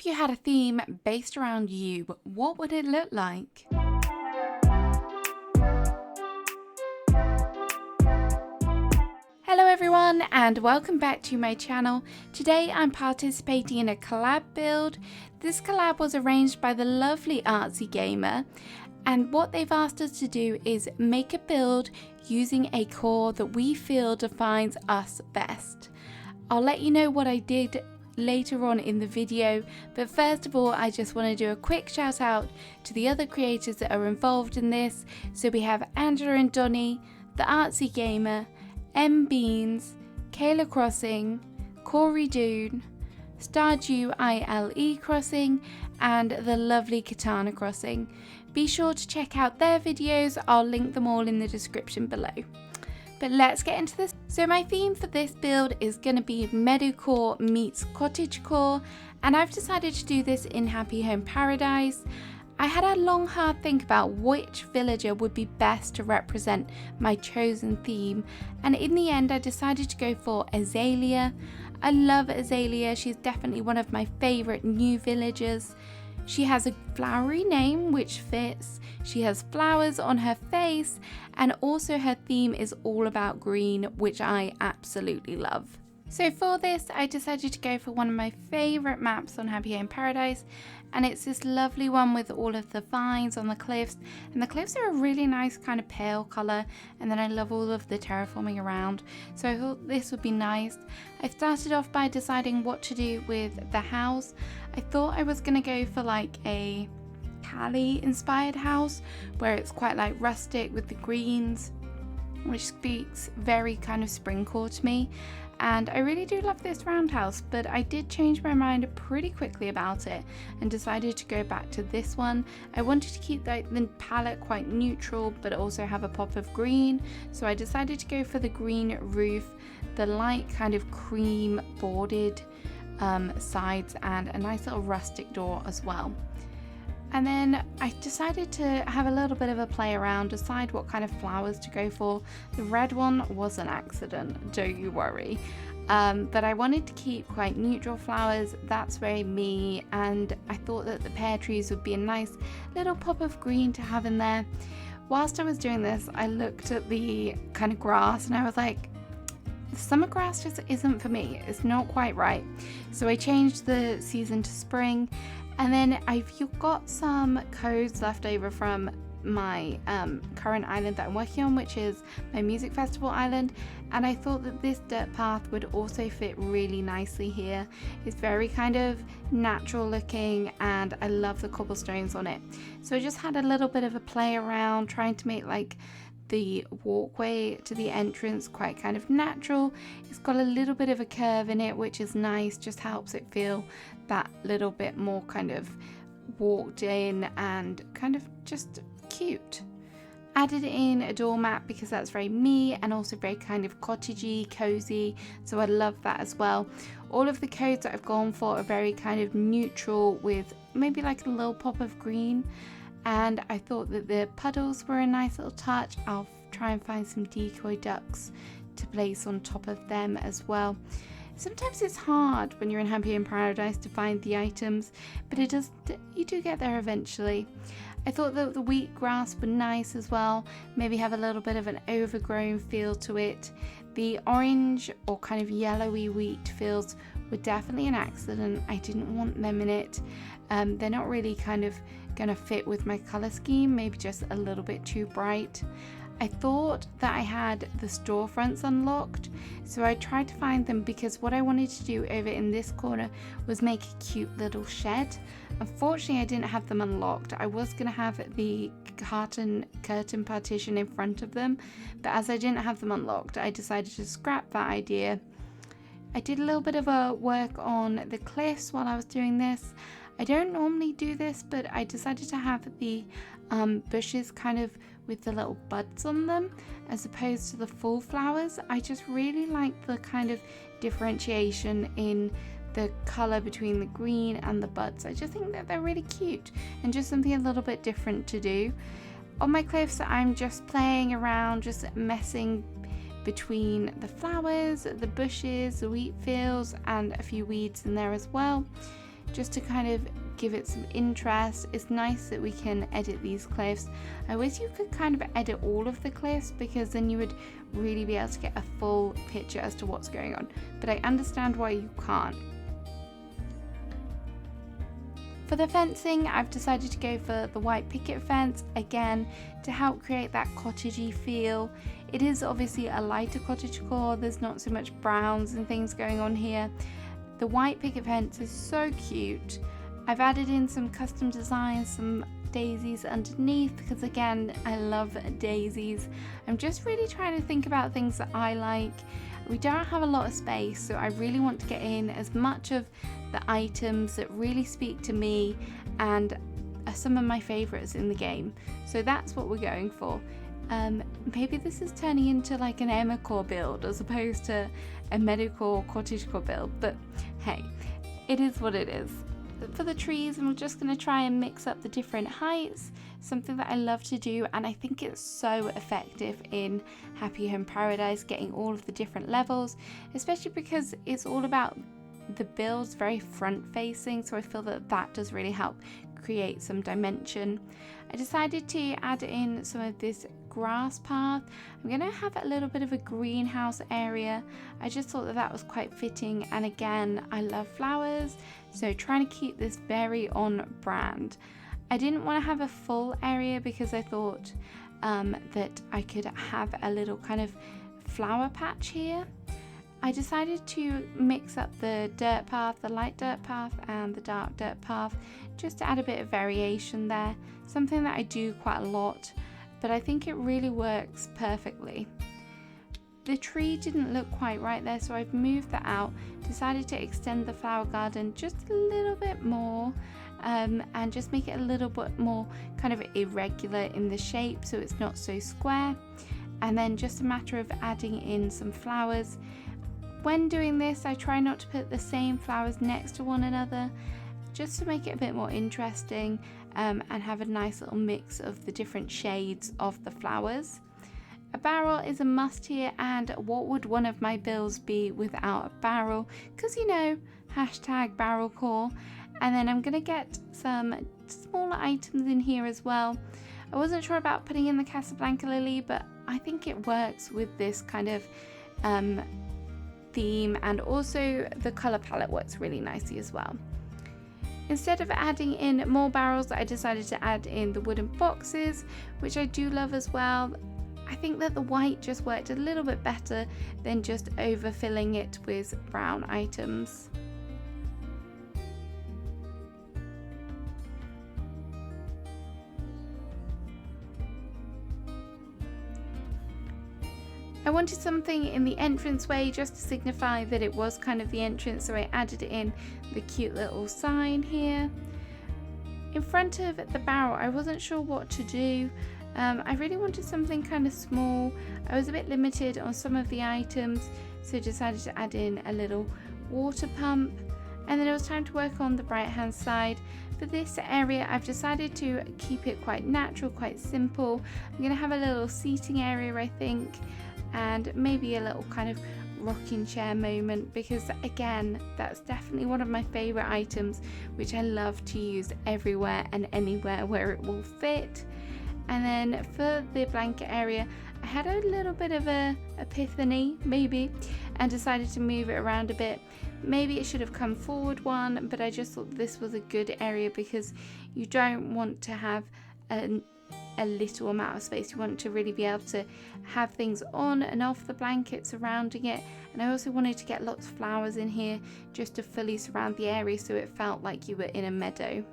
you had a theme based around you, what would it look like? Hello everyone and welcome back to my channel. Today I'm participating in a collab build. This collab was arranged by the lovely Artsy Gamer, and what they've asked us to do is make a build using a core that we feel defines us best. I'll let you know what I did later on in the video, but first of all I just want to do a quick shout out to the other creators that are involved in this. So we have Angela and Donnie, the Artsy Gamer, M Beans, Kayla Crossing, Corey Doon, Stardew ILE Crossing, and the lovely Katana Crossing. Be sure to check out their videos, I'll link them all in the description below. But let's get into this. So my theme for this build is going to be Meadowcore meets Cottagecore, and I've decided to do this in Happy Home Paradise. I had a long hard think about which villager would be best to represent my chosen theme, and in the end I decided to go for Azalea. I love Azalea, she's definitely one of my favourite new villagers. She has a flowery name which fits, she has flowers on her face, and also her theme is all about green, which I absolutely love. So for this I decided to go for one of my favourite maps on Happy Home Paradise, and it's this lovely one with all of the vines on the cliffs, and the cliffs are a really nice kind of pale colour, and then I love all of the terraforming around, so I thought this would be nice. I started off by deciding what to do with the house. I thought I was going to go for like a Cali inspired house where it's quite like rustic with the greens, which speaks very kind of springcore to me, and I really do love this roundhouse, but I did change my mind pretty quickly about it and decided to go back to this one. I wanted to keep the palette quite neutral but also have a pop of green, so I decided to go for the green roof, the light kind of cream bordered sides, and a nice little rustic door as well. And then I decided to have a little bit of a play around, decide what kind of flowers to go for. The red one was an accident, don't you worry. But I wanted to keep quite neutral flowers, that's very me, and I thought that the pear trees would be a nice little pop of green to have in there. Whilst I was doing this, I looked at the kind of grass and I was like, the summer grass just isn't for me, it's not quite right. So I changed the season to spring. And then I've got some codes left over from my current island that I'm working on, which is my music festival island, and I thought that this dirt path would also fit really nicely here. It's very kind of natural looking and I love the cobblestones on it. So I just had a little bit of a play around trying to make like the walkway to the entrance quite kind of natural. It's got a little bit of a curve in it, which is nice, just helps it feel that little bit more kind of walked in and kind of just cute. Added in a doormat because that's very me and also very kind of cottagey, cozy, so I love that as well. All of the codes that I've gone for are very kind of neutral with maybe like a little pop of green, and I thought that the puddles were a nice little touch. I'll try and find some decoy ducks to place on top of them as well. Sometimes it's hard when you're in Happy in Paradise to find the items, but you do get there eventually. I thought that the wheatgrass were nice as well, maybe have a little bit of an overgrown feel to it. The orange or kind of yellowy wheat fields were definitely an accident, I didn't want them in it. They're not really kind of going to fit with my colour scheme, maybe just a little bit too bright. I thought that I had the storefronts unlocked, so I tried to find them because what I wanted to do over in this corner was make a cute little shed. Unfortunately I didn't have them unlocked. I was going to have the curtain partition in front of them, but as I didn't have them unlocked I decided to scrap that idea. I did a little bit of a work on the cliffs while I was doing this. I don't normally do this, but I decided to have the bushes kind of with the little buds on them as opposed to the full flowers. I just really like the kind of differentiation in the colour between the green and the buds. I just think that they're really cute and just something a little bit different to do. On my cliffs I'm just playing around, just messing between the flowers, the bushes, the wheat fields and a few weeds in there as well. just to kind of give it some interest. It's nice that we can edit these cliffs. I wish you could kind of edit all of the cliffs, because then you would really be able to get a full picture as to what's going on, but I understand why you can't. For the fencing, I've decided to go for the white picket fence, again, to help create that cottagey feel. It is obviously a lighter cottage core, there's not so much browns and things going on here. The white picket fence is so cute. I've added in some custom designs, some daisies underneath, because again, I love daisies. I'm just really trying to think about things that I like. We don't have a lot of space, so I really want to get in as much of the items that really speak to me and are some of my favorites in the game. So that's what we're going for. Maybe this is turning into like an animalcore build as opposed to a medical cottagecore build, but hey, it is what it is. For the trees, I'm just going to try and mix up the different heights, something that I love to do, and I think it's so effective in Happy Home Paradise, getting all of the different levels, especially because it's all about the build's very front facing, so I feel that that does really help create some dimension. I decided to add in some of this grass path. I'm going to have a little bit of a greenhouse area. I just thought that that was quite fitting, and again, I love flowers, so trying to keep this very on brand. I didn't want to have a full area because I thought that I could have a little kind of flower patch here. I decided to mix up the dirt path, the light dirt path and the dark dirt path, just to add a bit of variation there, something that I do quite a lot, but I think it really works perfectly. The tree didn't look quite right there, so I've moved that out, decided to extend the flower garden just a little bit more, and just make it a little bit more kind of irregular in the shape so it's not so square, and then just a matter of adding in some flowers. When doing this, I try not to put the same flowers next to one another, just to make it a bit more interesting, and have a nice little mix of the different shades of the flowers. A barrel is a must here, and what would one of my builds be without a barrel? Because you know, hashtag barrel core. And then I'm going to get some smaller items in here as well. I wasn't sure about putting in the Casablanca lily, but I think it works with this kind of theme, and also the colour palette works really nicely as well. Instead of adding in more barrels, I decided to add in the wooden boxes, which I do love as well. I think that the white just worked a little bit better than just overfilling it with brown items. I wanted something in the entranceway just to signify that it was kind of the entrance, so I added in the cute little sign here. In front of the barrel, I wasn't sure what to do. I really wanted something kind of small. I was a bit limited on some of the items, so decided to add in a little water pump. And then it was time to work on the right hand side. For this area, I've decided to keep it quite natural, quite simple. I'm going to have a little seating area, I think, and maybe a little kind of rocking chair moment, because again, that's definitely one of my favorite items, which I love to use everywhere and anywhere where it will fit. And then for the blanket area, I had a little bit of a epiphany maybe, and decided to move it around a bit. Maybe it should have come forward one, but I just thought this was a good area because you don't want to have a little amount of space. You want to really be able to have things on and off the blanket surrounding it. And I also wanted to get lots of flowers in here just to fully surround the area so it felt like you were in a meadow.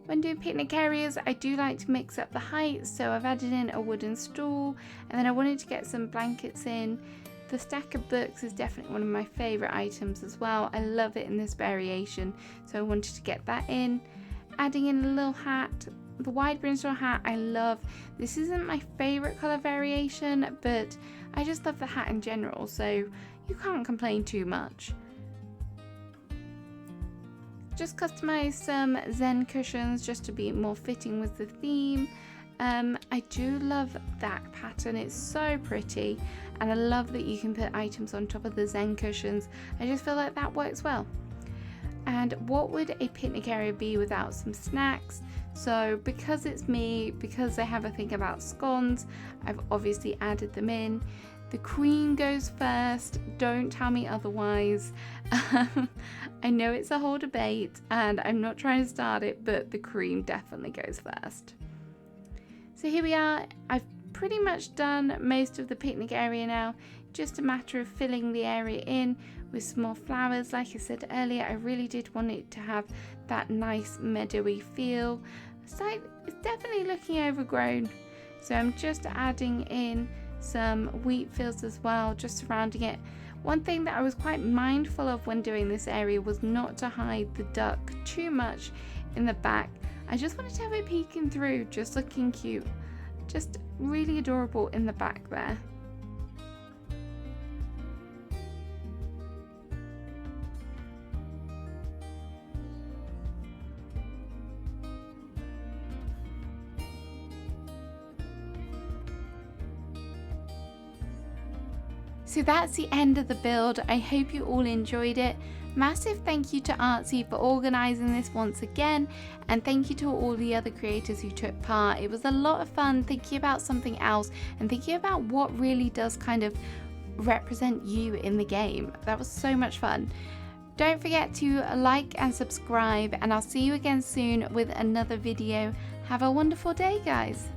When doing picnic areas, I do like to mix up the heights, so I've added in a wooden stool, and then I wanted to get some blankets in. The stack of books is definitely one of my favourite items as well. I love it in this variation, so I wanted to get that in. Adding in a little hat, the wide brim straw hat I love. This isn't my favourite colour variation, but I just love the hat in general, so you can't complain too much. Just customised some Zen cushions just to be more fitting with the theme. I do love that pattern, it's so pretty, and I love that you can put items on top of the Zen cushions. I just feel like that works well. And what would a picnic area be without some snacks? So because it's me, because I have a thing about scones, I've obviously added them in. The cream goes first, don't tell me otherwise. I know it's a whole debate and I'm not trying to start it, but the cream definitely goes first. So here we are, I've pretty much done most of the picnic area now, just a matter of filling the area in with some more flowers. Like I said earlier, I really did want it to have that nice meadowy feel. So it's definitely looking overgrown, so I'm just adding in some wheat fields as well, just surrounding it. One thing that I was quite mindful of when doing this area was not to hide the duck too much in the back. I just wanted to have it peeking through, just looking cute, just really adorable in the back there. So that's the end of the build. I hope you all enjoyed it. Massive thank you to Artsy for organising this once again, and thank you to all the other creators who took part. It was a lot of fun thinking about something else and thinking about what really does kind of represent you in the game. That was so much fun. Don't forget to like and subscribe, and I'll see you again soon with another video. Have a wonderful day, guys.